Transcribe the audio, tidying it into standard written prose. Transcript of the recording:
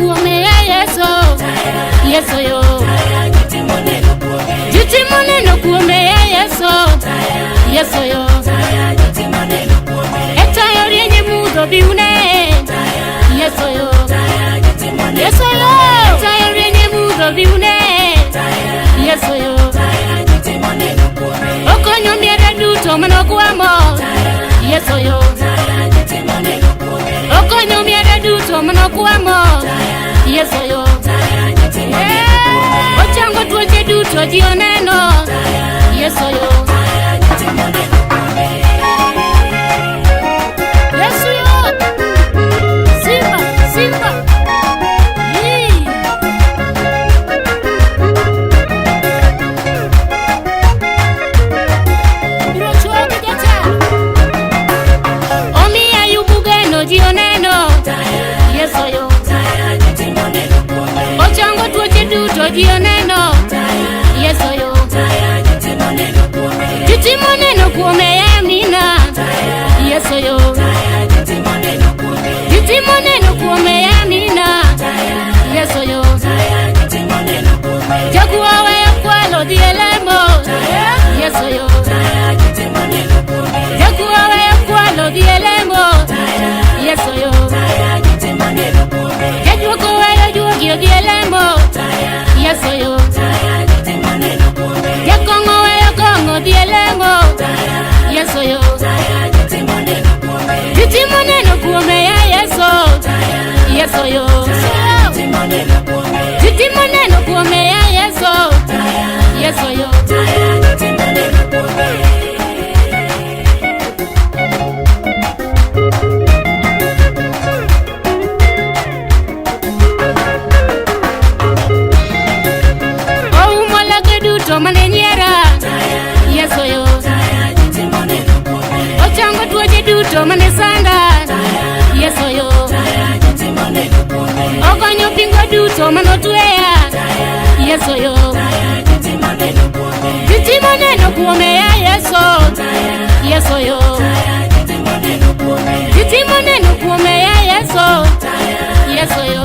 kuome ya Yesu. Yesu yo. Jitimone no kuome ya Yesu. Yesu yo. Eta yori nye mudo biune. Yesu yo. Yesu yo. Eta yori nye mudo biune. Yesu yo. Okonyo miere duto manokuamo. Yesu yo. Okonyo miere duto manokuamo. Yesu yo. Ochango tuoche duto jioneno. Yesu yo. Yesu yo. Simba, Simba. Yesu yo. Ochango tuoche duto jioneno. Yesu yo. Jitimoneno kuome ya mina. Yesu yo. Jitimoneno kuome ya mina. Yesu yo. Jaguwa weyo kwalo dielemo. Yesu yo. Jaguwa weyo kwalo dielemo. Yesu yo. Jajuko weyo juogio dielemo. Yesu yo. Jakongo weyo kongo dielemo. Yesu yo. Jitimoneno kuome ya Yesu. Yesu yo. Jitimoneno kuome ya Yesu. Yesu yo. Yesu yo. Ochango tuoche duto manesanda. Yesu yo. Okonyo pingo duto manotweya. Yesu yo. Jitimoneno kuome ya Yesu. Yesu yo. Jitimoneno kuome ya Yesu. Yesu yo.